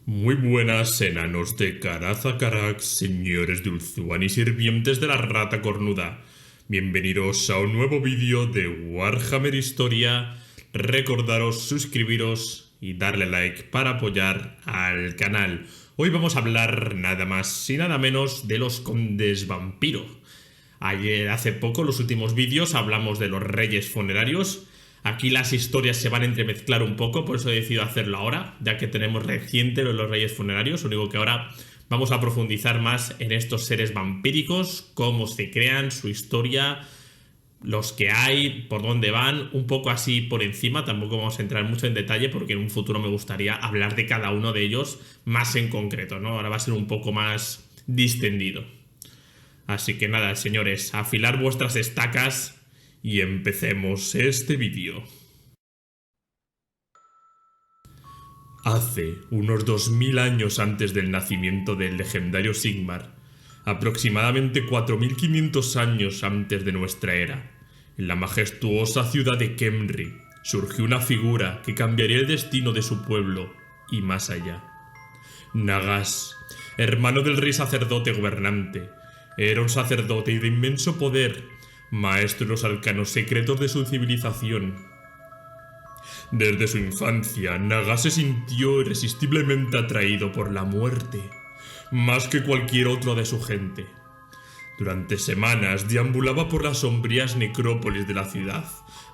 Muy buenas, enanos de Karazakarak, señores de Ulthuan y sirvientes de la rata cornuda. Bienvenidos a un nuevo vídeo de Warhammer Historia. Recordaros suscribiros y darle like para apoyar al canal. Hoy vamos a hablar nada más y nada menos de los condes vampiro. Hace poco, los últimos vídeos, hablamos de los reyes funerarios. Aquí las historias se van a entremezclar un poco, por eso he decidido hacerlo ahora, ya que tenemos reciente los reyes funerarios. Lo único que ahora vamos a profundizar más en estos seres vampíricos, cómo se crean, su historia, los que hay, por dónde van, un poco así por encima. Tampoco vamos a entrar mucho en detalle porque en un futuro me gustaría hablar de cada uno de ellos más en concreto, ¿no? Ahora va a ser un poco más distendido. Así que nada, señores, afilar vuestras estacas y empecemos este vídeo. Hace unos 2000 años antes del nacimiento del legendario Sigmar, aproximadamente 4500 años antes de nuestra era, en la majestuosa ciudad de Khemri, surgió una figura que cambiaría el destino de su pueblo y más allá. Nagash, hermano del rey sacerdote gobernante, era un sacerdote de inmenso poder, maestro de los arcanos secretos de su civilización. Desde su infancia, Nagash se sintió irresistiblemente atraído por la muerte, más que cualquier otro de su gente. Durante semanas deambulaba por las sombrías necrópolis de la ciudad,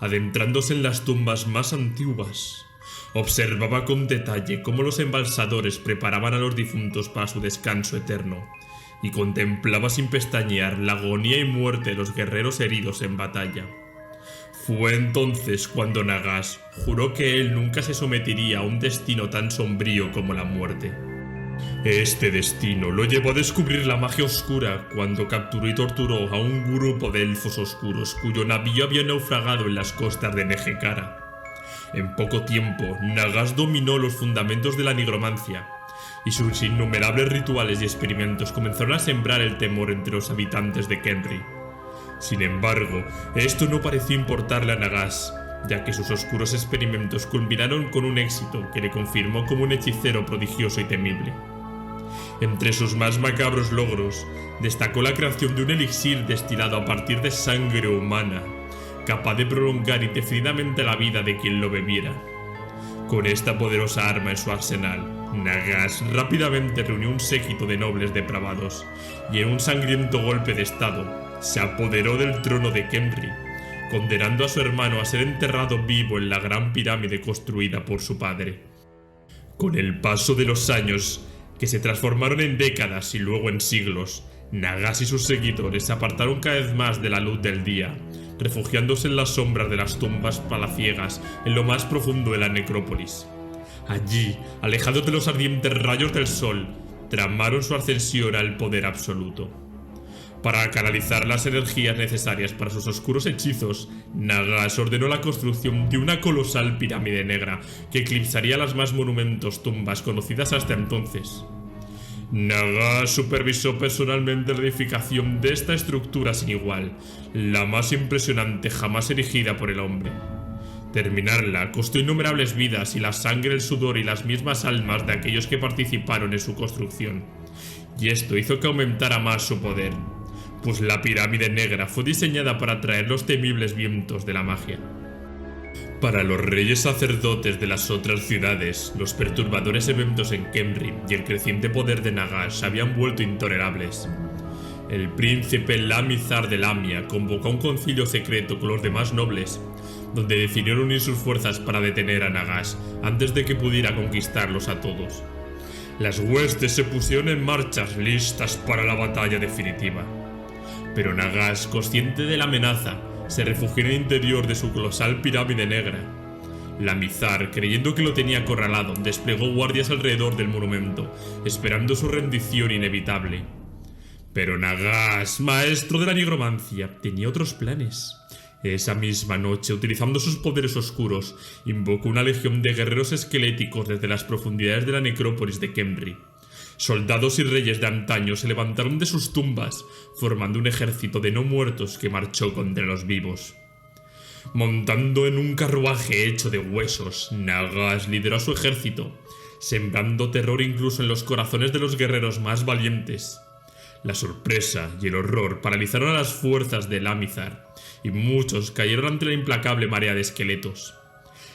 adentrándose en las tumbas más antiguas. Observaba con detalle cómo los embalsadores preparaban a los difuntos para su descanso eterno, y contemplaba sin pestañear la agonía y muerte de los guerreros heridos en batalla. Fue entonces cuando Nagash juró que él nunca se sometería a un destino tan sombrío como la muerte. Este destino lo llevó a descubrir la magia oscura cuando capturó y torturó a un grupo de elfos oscuros cuyo navío había naufragado en las costas de Nehekhara. En poco tiempo, Nagash dominó los fundamentos de la nigromancia, y sus innumerables rituales y experimentos comenzaron a sembrar el temor entre los habitantes de Khemri. Sin embargo, esto no pareció importarle a Nagash, ya que sus oscuros experimentos culminaron con un éxito que le confirmó como un hechicero prodigioso y temible. Entre sus más macabros logros, destacó la creación de un elixir destilado a partir de sangre humana, capaz de prolongar indefinidamente la vida de quien lo bebiera. Con esta poderosa arma en su arsenal, Nagash rápidamente reunió un séquito de nobles depravados y en un sangriento golpe de estado se apoderó del trono de Khemri, condenando a su hermano a ser enterrado vivo en la gran pirámide construida por su padre. Con el paso de los años, que se transformaron en décadas y luego en siglos, Nagash y sus seguidores se apartaron cada vez más de la luz del día, refugiándose en las sombras de las tumbas palaciegas en lo más profundo de la necrópolis. Allí, alejados de los ardientes rayos del sol, tramaron su ascensión al poder absoluto. Para canalizar las energías necesarias para sus oscuros hechizos, Nagash ordenó la construcción de una colosal pirámide negra que eclipsaría las más monumentos tumbas conocidas hasta entonces. Nagash supervisó personalmente la edificación de esta estructura sin igual, la más impresionante jamás erigida por el hombre. Terminarla costó innumerables vidas y la sangre, el sudor y las mismas almas de aquellos que participaron en su construcción, y esto hizo que aumentara más su poder, pues la pirámide negra fue diseñada para atraer los temibles vientos de la magia. Para los reyes sacerdotes de las otras ciudades, los perturbadores eventos en Khemri y el creciente poder de Nagash se habían vuelto intolerables. El príncipe Lamizar de Lamia convocó un concilio secreto con los demás nobles, donde decidieron unir sus fuerzas para detener a Nagash antes de que pudiera conquistarlos a todos. Las huestes se pusieron en marcha listas para la batalla definitiva. Pero Nagash, consciente de la amenaza, se refugió en el interior de su colosal pirámide negra. Lamizar, creyendo que lo tenía acorralado, desplegó guardias alrededor del monumento, esperando su rendición inevitable. Pero Nagash, maestro de la nigromancia, tenía otros planes. Esa misma noche, utilizando sus poderes oscuros, invocó una legión de guerreros esqueléticos desde las profundidades de la necrópolis de Khemri. Soldados y reyes de antaño se levantaron de sus tumbas, formando un ejército de no muertos que marchó contra los vivos. Montando en un carruaje hecho de huesos, Nagash lideró a su ejército, sembrando terror incluso en los corazones de los guerreros más valientes. La sorpresa y el horror paralizaron a las fuerzas de Lamizar, y muchos cayeron ante la implacable marea de esqueletos.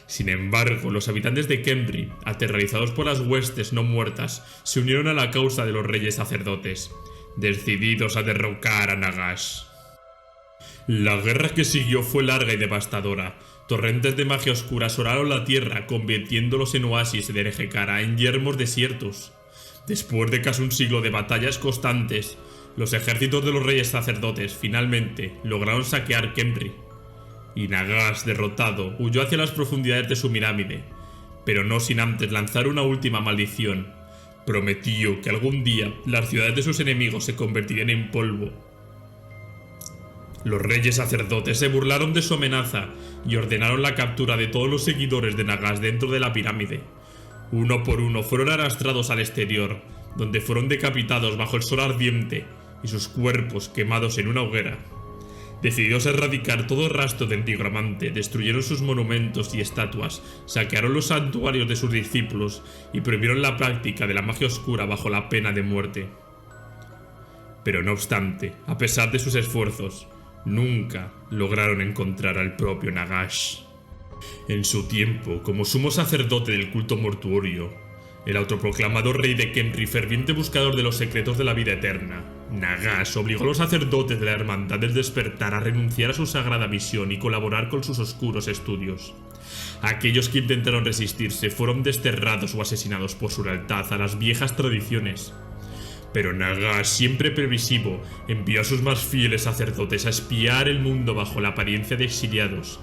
Sin embargo, los habitantes de Khemri, aterrorizados por las huestes no muertas, se unieron a la causa de los reyes sacerdotes, decididos a derrocar a Nagash. La guerra que siguió fue larga y devastadora. Torrentes de magia oscura asoraron la tierra, convirtiendo los oasis de Nehekhara en yermos desiertos. Después de casi un siglo de batallas constantes, los ejércitos de los reyes sacerdotes finalmente lograron saquear Khemri, y Nagash, derrotado, huyó hacia las profundidades de su pirámide, pero no sin antes lanzar una última maldición. Prometió que algún día las ciudades de sus enemigos se convertirían en polvo. Los reyes sacerdotes se burlaron de su amenaza y ordenaron la captura de todos los seguidores de Nagash dentro de la pirámide. Uno por uno fueron arrastrados al exterior, donde fueron decapitados bajo el sol ardiente y sus cuerpos quemados en una hoguera. Decididos a erradicar todo rastro del nigromante, destruyeron sus monumentos y estatuas, saquearon los santuarios de sus discípulos y prohibieron la práctica de la magia oscura bajo la pena de muerte. Pero no obstante, a pesar de sus esfuerzos, nunca lograron encontrar al propio Nagash. En su tiempo, como sumo sacerdote del culto mortuorio, el autoproclamado rey de Khemri, ferviente buscador de los secretos de la vida eterna, Nagash obligó a los sacerdotes de la Hermandad del Despertar a renunciar a su sagrada misión y colaborar con sus oscuros estudios. Aquellos que intentaron resistirse fueron desterrados o asesinados por su lealtad a las viejas tradiciones. Pero Nagash, siempre previsivo, envió a sus más fieles sacerdotes a espiar el mundo bajo la apariencia de exiliados,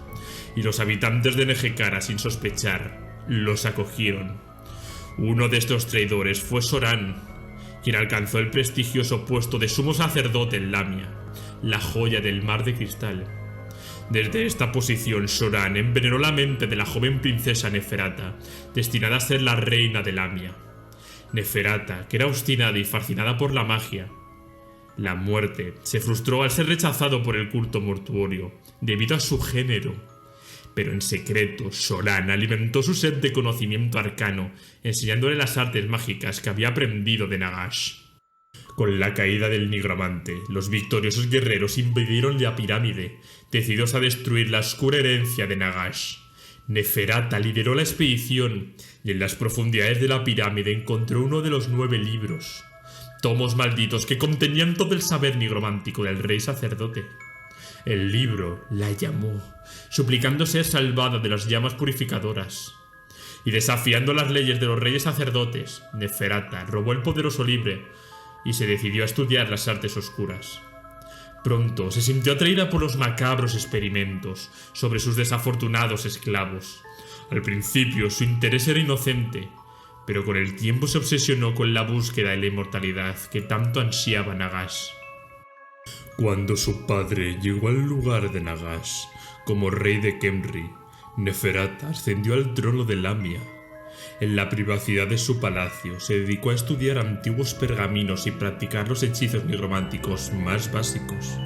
y los habitantes de Nehekhara, sin sospechar, los acogieron. Uno de estos traidores fue Soran, quien alcanzó el prestigioso puesto de sumo sacerdote en Lamia, la joya del mar de cristal. Desde esta posición, Soran envenenó la mente de la joven princesa Neferata, destinada a ser la reina de Lamia. Neferata, que era obstinada y fascinada por la magia. La muerte se frustró al ser rechazado por el culto mortuorio, debido a su género. Pero en secreto, Soran alimentó su sed de conocimiento arcano, enseñándole las artes mágicas que había aprendido de Nagash. Con la caída del nigromante, los victoriosos guerreros invadieron la pirámide, decididos a destruir la oscura herencia de Nagash. Neferata lideró la expedición y en las profundidades de la pirámide encontró uno de los 9 libros, tomos malditos que contenían todo el saber nigromántico del rey sacerdote. El libro la llamó, suplicando ser salvada de las llamas purificadoras. Y desafiando las leyes de los reyes sacerdotes, Neferata robó el poderoso libro y se decidió a estudiar las artes oscuras. Pronto se sintió atraída por los macabros experimentos sobre sus desafortunados esclavos. Al principio su interés era inocente, pero con el tiempo se obsesionó con la búsqueda de la inmortalidad que tanto ansiaba Nagash. Cuando su padre llegó al lugar de Nagash como rey de Khemri, Neferata ascendió al trono de Lamia. En la privacidad de su palacio se dedicó a estudiar antiguos pergaminos y practicar los hechizos nigrománticos más básicos.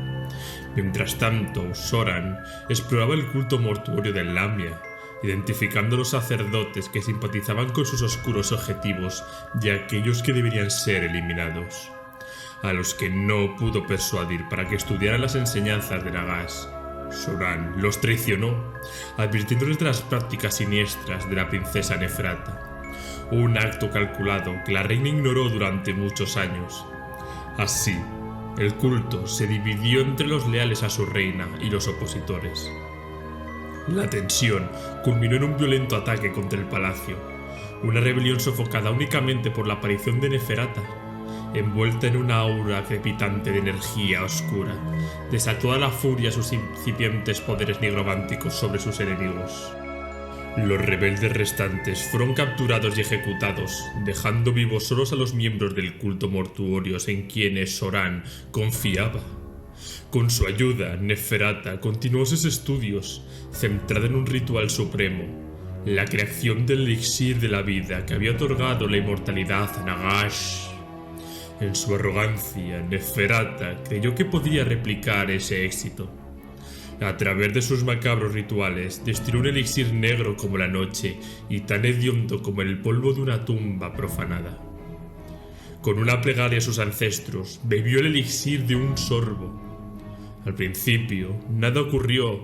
Mientras tanto, Soran exploraba el culto mortuorio de Lamia, identificando los sacerdotes que simpatizaban con sus oscuros objetivos y aquellos que deberían ser eliminados, a los que no pudo persuadir para que estudiaran las enseñanzas de Nagash. Soran los traicionó, advirtiéndoles de las prácticas siniestras de la princesa Neferata, un acto calculado que la reina ignoró durante muchos años. Así, el culto se dividió entre los leales a su reina y los opositores. La tensión culminó en un violento ataque contra el palacio, una rebelión sofocada únicamente por la aparición de Neferata. Envuelta en una aura crepitante de energía oscura, desató a la furia sus incipientes poderes nigrománticos sobre sus enemigos. Los rebeldes restantes fueron capturados y ejecutados, dejando vivos solos a los miembros del culto mortuorio en quienes Soran confiaba. Con su ayuda, Neferata continuó sus estudios, centrada en un ritual supremo, la creación del elixir de la vida que había otorgado la inmortalidad a Nagash. En su arrogancia, Neferata creyó que podía replicar ese éxito. A través de sus macabros rituales, destruyó un elixir negro como la noche y tan hediondo como el polvo de una tumba profanada. Con una plegaria a sus ancestros, bebió el elixir de un sorbo. Al principio, nada ocurrió.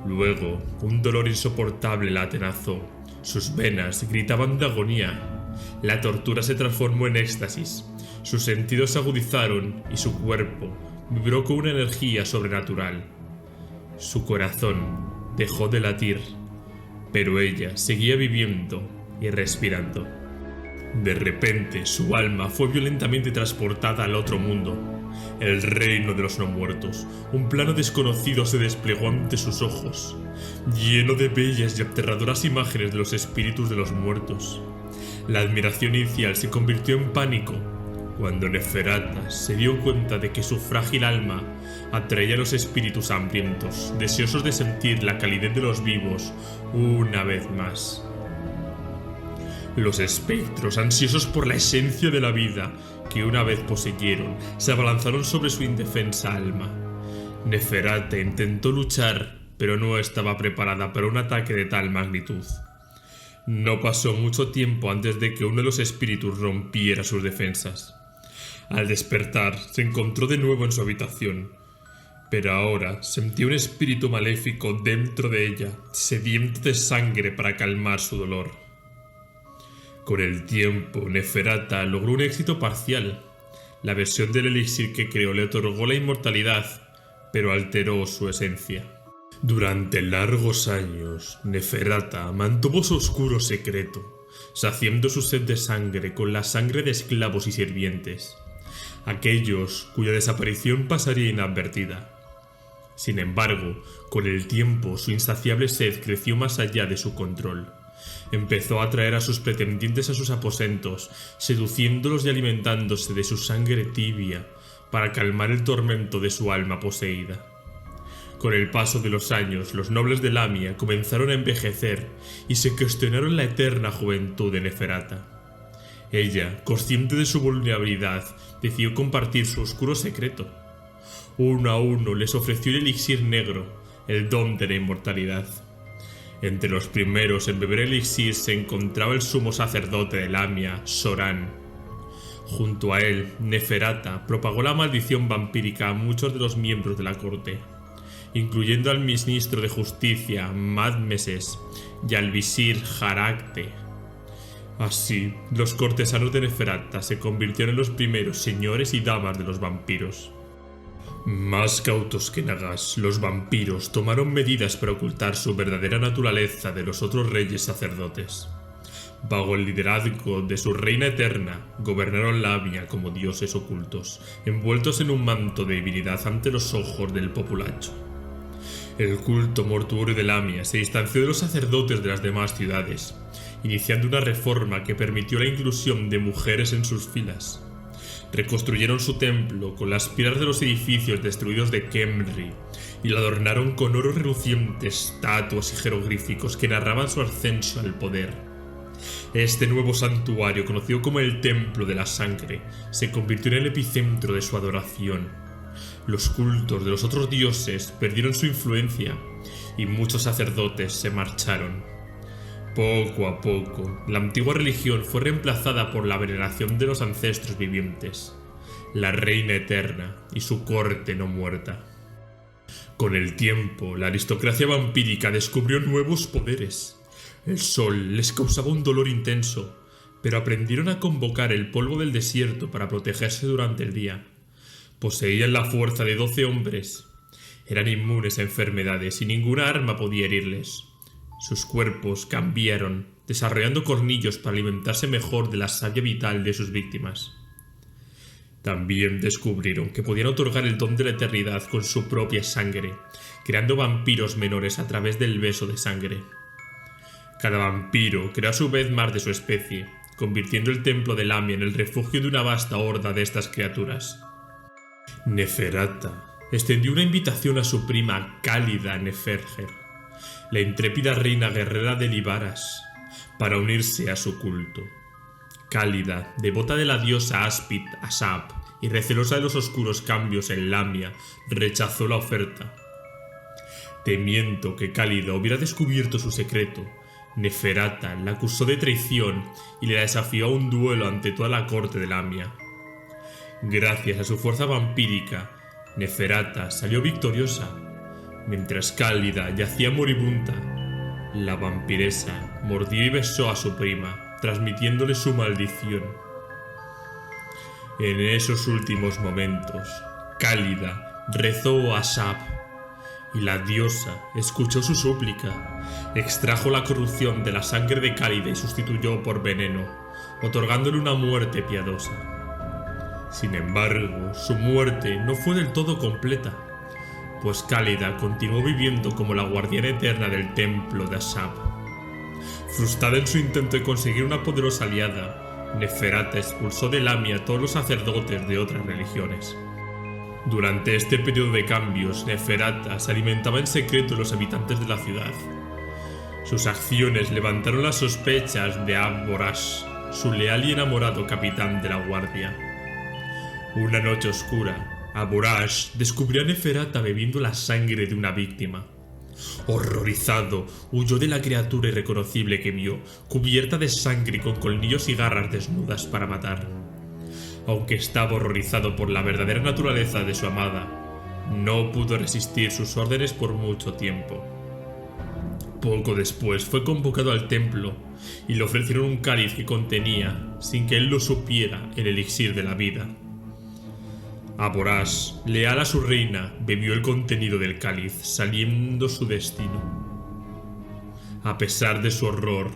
Luego, un dolor insoportable la atenazó. Sus venas gritaban de agonía. La tortura se transformó en éxtasis. Sus sentidos se agudizaron y su cuerpo vibró con una energía sobrenatural. Su corazón dejó de latir, pero ella seguía viviendo y respirando. De repente, su alma fue violentamente transportada al otro mundo, el reino de los no muertos. Un plano desconocido se desplegó ante sus ojos, lleno de bellas y aterradoras imágenes de los espíritus de los muertos. La admiración inicial se convirtió en pánico cuando Neferata se dio cuenta de que su frágil alma atraía a los espíritus hambrientos, deseosos de sentir la calidez de los vivos una vez más. Los espectros, ansiosos por la esencia de la vida que una vez poseyeron, se abalanzaron sobre su indefensa alma. Neferata intentó luchar, pero no estaba preparada para un ataque de tal magnitud. No pasó mucho tiempo antes de que uno de los espíritus rompiera sus defensas. Al despertar, se encontró de nuevo en su habitación, pero ahora sentía un espíritu maléfico dentro de ella, sediento de sangre para calmar su dolor. Con el tiempo, Neferata logró un éxito parcial. La versión del elixir que creó le otorgó la inmortalidad, pero alteró su esencia. Durante largos años, Neferata mantuvo su oscuro secreto, saciando su sed de sangre con la sangre de esclavos y sirvientes, aquellos cuya desaparición pasaría inadvertida. Sin embargo, con el tiempo su insaciable sed creció más allá de su control. Empezó a atraer a sus pretendientes a sus aposentos, seduciéndolos y alimentándose de su sangre tibia para calmar el tormento de su alma poseída. Con el paso de los años, los nobles de Lamia comenzaron a envejecer y se cuestionaron la eterna juventud de Neferata. Ella, consciente de su vulnerabilidad, decidió compartir su oscuro secreto. Uno a uno les ofreció el elixir negro, el don de la inmortalidad. Entre los primeros en beber el elixir se encontraba el sumo sacerdote de Lamia, Soran. Junto a él, Neferata propagó la maldición vampírica a muchos de los miembros de la corte, incluyendo al ministro de justicia, Madmeses, y al visir Jarakte. Así, los cortesanos de Neferata se convirtieron en los primeros señores y damas de los vampiros. Más cautos que Nagash, los vampiros tomaron medidas para ocultar su verdadera naturaleza de los otros reyes sacerdotes. Bajo el liderazgo de su reina eterna, gobernaron Lamia como dioses ocultos, envueltos en un manto de divinidad ante los ojos del populacho. El culto mortuorio de Lamia se distanció de los sacerdotes de las demás ciudades, iniciando una reforma que permitió la inclusión de mujeres en sus filas. Reconstruyeron su templo con las piedras de los edificios destruidos de Khemri y lo adornaron con oro reluciente, estatuas y jeroglíficos que narraban su ascenso al poder. Este nuevo santuario, conocido como el Templo de la Sangre, se convirtió en el epicentro de su adoración. Los cultos de los otros dioses perdieron su influencia y muchos sacerdotes se marcharon. Poco a poco, la antigua religión fue reemplazada por la veneración de los ancestros vivientes, la reina eterna y su corte no muerta. Con el tiempo, la aristocracia vampírica descubrió nuevos poderes. El sol les causaba un dolor intenso, pero aprendieron a convocar el polvo del desierto para protegerse durante el día. Poseían la fuerza de 12 hombres. Eran inmunes a enfermedades y ninguna arma podía herirles. Sus cuerpos cambiaron, desarrollando cornillos para alimentarse mejor de la savia vital de sus víctimas. También descubrieron que podían otorgar el don de la eternidad con su propia sangre, creando vampiros menores a través del beso de sangre. Cada vampiro creó a su vez más de su especie, convirtiendo el templo de Lamia en el refugio de una vasta horda de estas criaturas. Neferata extendió una invitación a su prima Cálida Neferger, la intrépida reina guerrera de Libaras, para unirse a su culto. Cálida, devota de la diosa Aspit Asap y recelosa de los oscuros cambios en Lamia, rechazó la oferta. Temiendo que Cálida hubiera descubierto su secreto, Neferata la acusó de traición y le desafió a un duelo ante toda la corte de Lamia. Gracias a su fuerza vampírica, Neferata salió victoriosa, mientras Cálida yacía moribunda. La vampiresa mordió y besó a su prima, transmitiéndole su maldición. En esos últimos momentos, Cálida rezó a Ashab, y la diosa escuchó su súplica, extrajo la corrupción de la sangre de Cálida y sustituyó por veneno, otorgándole una muerte piadosa. Sin embargo, su muerte no fue del todo completa, pues Cálida continuó viviendo como la guardiana eterna del templo de Ashab. Frustrada en su intento de conseguir una poderosa aliada, Neferata expulsó de Lamia a todos los sacerdotes de otras religiones. Durante este periodo de cambios, Neferata se alimentaba en secreto de los habitantes de la ciudad. Sus acciones levantaron las sospechas de Ab-Borash, su leal y enamorado capitán de la guardia. Una noche oscura, Ab-Borash descubrió a Neferata bebiendo la sangre de una víctima. Horrorizado, huyó de la criatura irreconocible que vio, cubierta de sangre y con colmillos y garras desnudas para matar. Aunque estaba horrorizado por la verdadera naturaleza de su amada, no pudo resistir sus órdenes por mucho tiempo. Poco después fue convocado al templo y le ofrecieron un cáliz que contenía, sin que él lo supiera, el elixir de la vida. Ab-Borash, leal a su reina, bebió el contenido del cáliz, saliendo su destino. A pesar de su horror,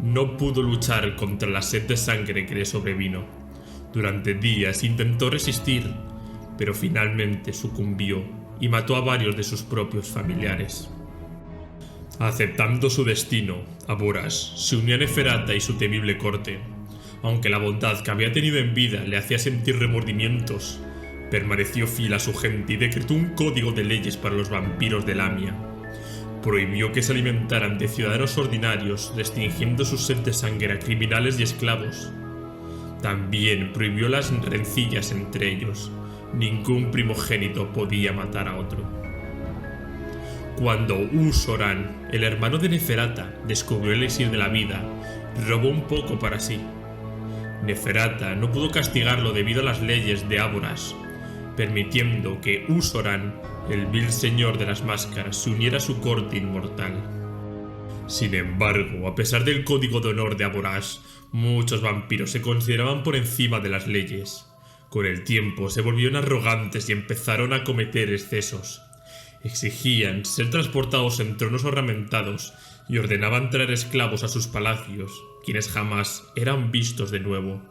no pudo luchar contra la sed de sangre que le sobrevino. Durante días intentó resistir, pero finalmente sucumbió y mató a varios de sus propios familiares. Aceptando su destino, Ab-Borash se unió a Neferata y su temible corte. Aunque la bondad que había tenido en vida le hacía sentir remordimientos, permaneció fiel a su gente y decretó un código de leyes para los vampiros de Lamia. Prohibió que se alimentaran de ciudadanos ordinarios, restringiendo su sed de sangre a criminales y esclavos. También prohibió las rencillas entre ellos. Ningún primogénito podía matar a otro. Cuando Usoran, el hermano de Neferata, descubrió el elixir de la vida, robó un poco para sí. Neferata no pudo castigarlo debido a las leyes de Ab-Borash, permitiendo que Usoran, el vil señor de las máscaras, se uniera a su corte inmortal. Sin embargo, a pesar del código de honor de Ab-Borash, muchos vampiros se consideraban por encima de las leyes. Con el tiempo se volvieron arrogantes y empezaron a cometer excesos. Exigían ser transportados en tronos ornamentados y ordenaban traer esclavos a sus palacios, quienes jamás eran vistos de nuevo.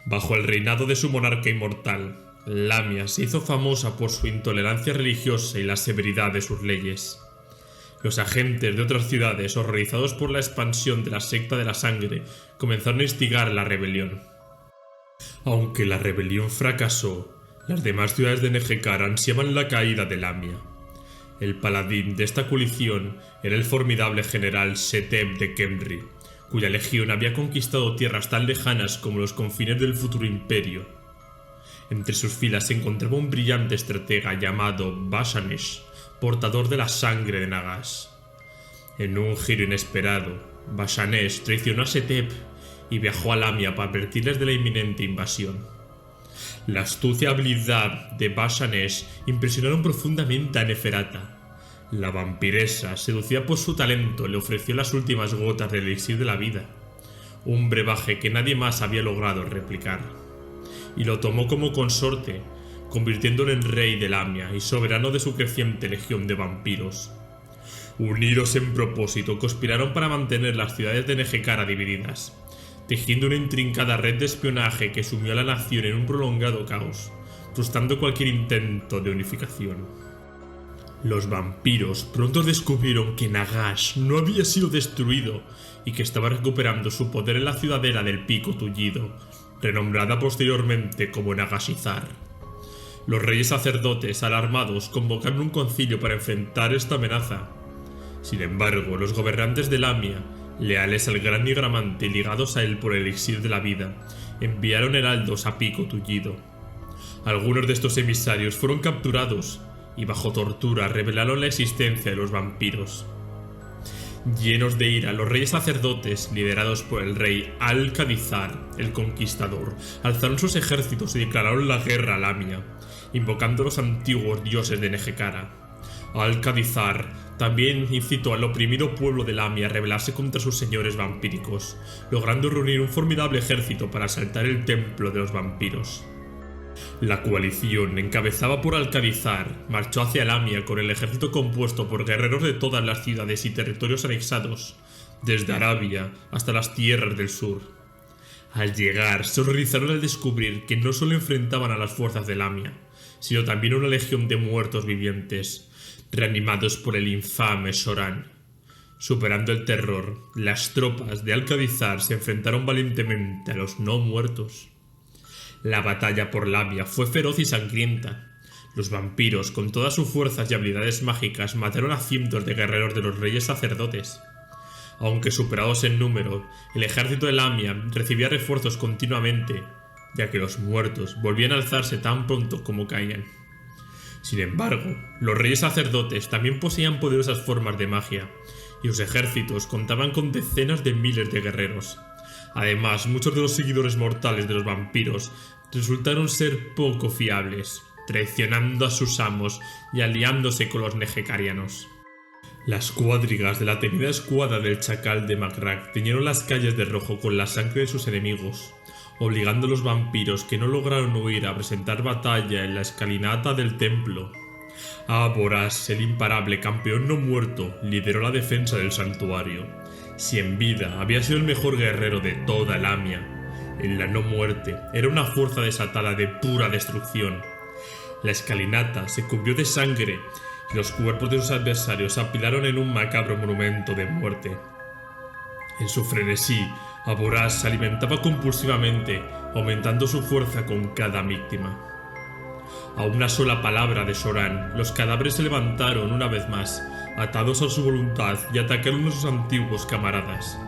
Bajo el reinado de su monarca inmortal, Lamia se hizo famosa por su intolerancia religiosa y la severidad de sus leyes. Los agentes de otras ciudades, horrorizados por la expansión de la secta de la sangre, comenzaron a instigar la rebelión. Aunque la rebelión fracasó, las demás ciudades de Nehekhar ansiaban la caída de Lamia. El paladín de esta coalición era el formidable general Seteb de Khemri, cuya legión había conquistado tierras tan lejanas como los confines del futuro imperio. Entre sus filas se encontraba un brillante estratega llamado Bashanesh, portador de la sangre de Nagash. En un giro inesperado, Bashanesh traicionó a Seteb y viajó a Lamia para advertirles de la inminente invasión. La astucia y habilidad de Bashanesh impresionaron profundamente a Neferata. La vampiresa, seducida por su talento, le ofreció las últimas gotas del elixir de la vida, un brebaje que nadie más había logrado replicar, y lo tomó como consorte, convirtiéndolo en rey de Lamia y soberano de su creciente legión de vampiros. Unidos en propósito, conspiraron para mantener las ciudades de Nehekhar divididas, tejiendo una intrincada red de espionaje que sumió a la nación en un prolongado caos, frustrando cualquier intento de unificación. Los vampiros pronto descubrieron que Nagash no había sido destruido y que estaba recuperando su poder en la ciudadela del Pico Tullido, renombrada posteriormente como Nagashizar. Los reyes sacerdotes, alarmados, convocaron un concilio para enfrentar esta amenaza. Sin embargo, los gobernantes de Lamia, leales al gran Nigramante y ligados a él por el elixir de la vida, enviaron heraldos a Pico Tullido. Algunos de estos emisarios fueron capturados y bajo tortura revelaron la existencia de los vampiros. Llenos de ira, los reyes sacerdotes, liderados por el rey Al-Qadithar, el Conquistador, alzaron sus ejércitos y declararon la guerra a Lamia, invocando a los antiguos dioses de Nehekhara. Al-Qadithar también incitó al oprimido pueblo de Lamia a rebelarse contra sus señores vampíricos, logrando reunir un formidable ejército para asaltar el templo de los vampiros. La coalición, encabezada por Al-Qadithar, marchó hacia Lamia con el ejército compuesto por guerreros de todas las ciudades y territorios anexados, desde Arabia hasta las tierras del sur. Al llegar, se horrorizaron al descubrir que no solo enfrentaban a las fuerzas de Lamia, sino también a una legión de muertos vivientes, reanimados por el infame Soran. Superando el terror, las tropas de Al-Qadithar se enfrentaron valientemente a los no muertos. La batalla por Lamia fue feroz y sangrienta. Los vampiros, con todas sus fuerzas y habilidades mágicas, mataron a cientos de guerreros de los reyes sacerdotes. Aunque superados en número, el ejército de Lamia recibía refuerzos continuamente, ya que los muertos volvían a alzarse tan pronto como caían. Sin embargo, los reyes sacerdotes también poseían poderosas formas de magia, y sus ejércitos contaban con decenas de miles de guerreros. Además, muchos de los seguidores mortales de los vampiros resultaron ser poco fiables, traicionando a sus amos y aliándose con los nehekharianos. Las cuadrigas de la temida escuadra del chacal de Magrak teñieron las calles de rojo con la sangre de sus enemigos, obligando a los vampiros que no lograron huir a presentar batalla en la escalinata del templo. Aboras, el imparable campeón no muerto, lideró la defensa del santuario. Si en vida había sido el mejor guerrero de toda Lamia, en la no muerte era una fuerza desatada de pura destrucción. La escalinata se cubrió de sangre y los cuerpos de sus adversarios se apilaron en un macabro monumento de muerte. En su frenesí, Aboras se alimentaba compulsivamente, aumentando su fuerza con cada víctima. A una sola palabra de Soran, los cadáveres se levantaron una vez más, atados a su voluntad, y atacaron a sus antiguos camaradas.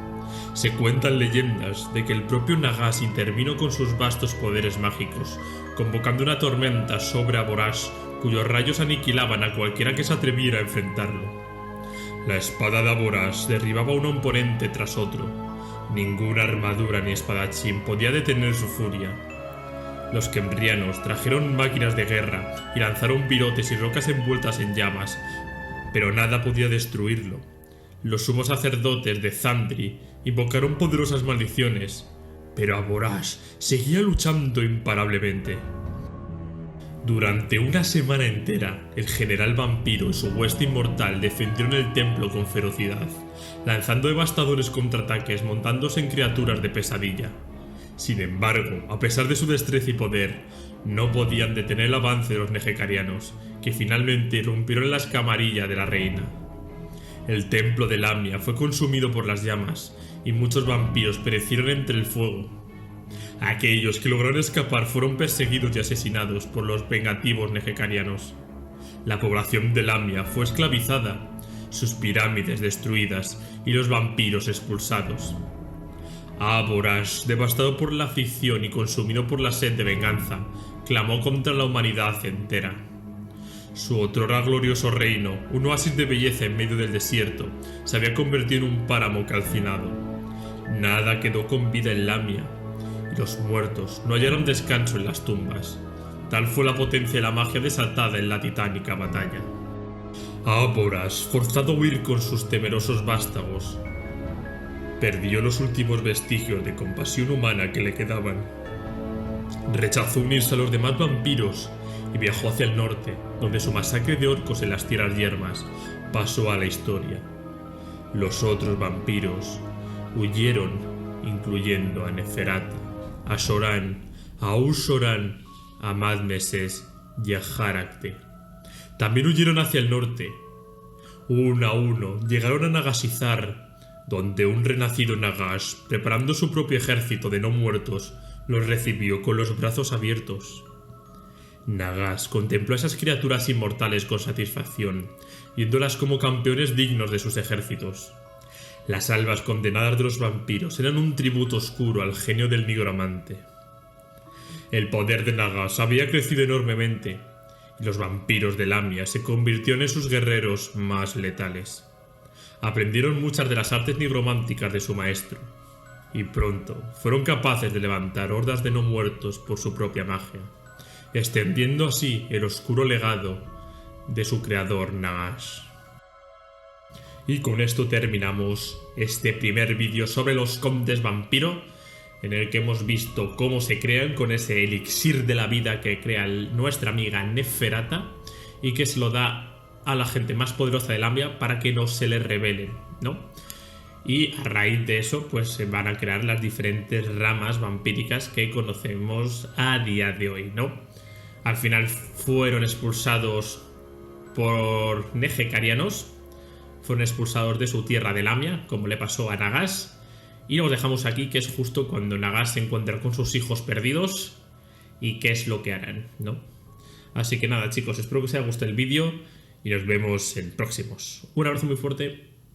Se cuentan leyendas de que el propio Nagas intervino con sus vastos poderes mágicos, convocando una tormenta sobre Aboras, cuyos rayos aniquilaban a cualquiera que se atreviera a enfrentarlo. La espada de Aboras derribaba a un oponente tras otro. Ninguna armadura ni espadachín podía detener su furia. Los kembrianos trajeron máquinas de guerra y lanzaron virotes y rocas envueltas en llamas, pero nada podía destruirlo. Los sumos sacerdotes de Zandri invocaron poderosas maldiciones, pero Aboras seguía luchando imparablemente. Durante una semana entera, el general vampiro y su hueste inmortal defendieron el templo con ferocidad, lanzando devastadores contraataques montándose en criaturas de pesadilla. Sin embargo, a pesar de su destreza y poder, no podían detener el avance de los nehekharianos, que finalmente irrumpieron las camarillas de la reina. El templo de Lamia fue consumido por las llamas, y muchos vampiros perecieron entre el fuego. Aquellos que lograron escapar fueron perseguidos y asesinados por los vengativos nehekharianos. La población de Lamia fue esclavizada, sus pirámides destruidas y los vampiros expulsados. Aboras, devastado por la aflicción y consumido por la sed de venganza, clamó contra la humanidad entera. Su otrora glorioso reino, un oasis de belleza en medio del desierto, se había convertido en un páramo calcinado. Nada quedó con vida en Lamia, y los muertos no hallaron descanso en las tumbas. Tal fue la potencia de la magia desatada en la titánica batalla. Aboras, forzado a huir con sus temerosos vástagos, perdió los últimos vestigios de compasión humana que le quedaban. Rechazó unirse a los demás vampiros y viajó hacia el norte, donde su masacre de orcos en las tierras yermas pasó a la historia. Los otros vampiros huyeron, incluyendo a Neferata, a Soran, a Ur-Soran, a Madmeses y a Jarakte. También huyeron hacia el norte. Uno a uno llegaron a Nagasizar, donde un renacido Nagash, preparando su propio ejército de no muertos, los recibió con los brazos abiertos. Nagash contempló a esas criaturas inmortales con satisfacción, viéndolas como campeones dignos de sus ejércitos. Las almas condenadas de los vampiros eran un tributo oscuro al genio del nigromante. El poder de Nagash había crecido enormemente, Los vampiros de Lamia se convirtieron en sus guerreros más letales. Aprendieron muchas de las artes nigrománticas de su maestro, y pronto fueron capaces de levantar hordas de no muertos por su propia magia, extendiendo así el oscuro legado de su creador Nagash. Y con esto terminamos este primer vídeo sobre los condes vampiro, en el que hemos visto cómo se crean con ese elixir de la vida que crea nuestra amiga Neferata y que se lo da a la gente más poderosa de Lamia para que no se le rebelen, ¿no? Y a raíz de eso pues se van a crear las diferentes ramas vampíricas que conocemos a día de hoy, ¿no? Al final fueron expulsados por Negekarianos, fueron expulsados de su tierra de Lamia, como le pasó a Nagash. Y nos dejamos aquí, que es justo cuando Nagash se encuentra con sus hijos perdidos y qué es lo que harán, ¿no? Así que nada, chicos, espero que os haya gustado el vídeo y nos vemos en próximos. Un abrazo muy fuerte.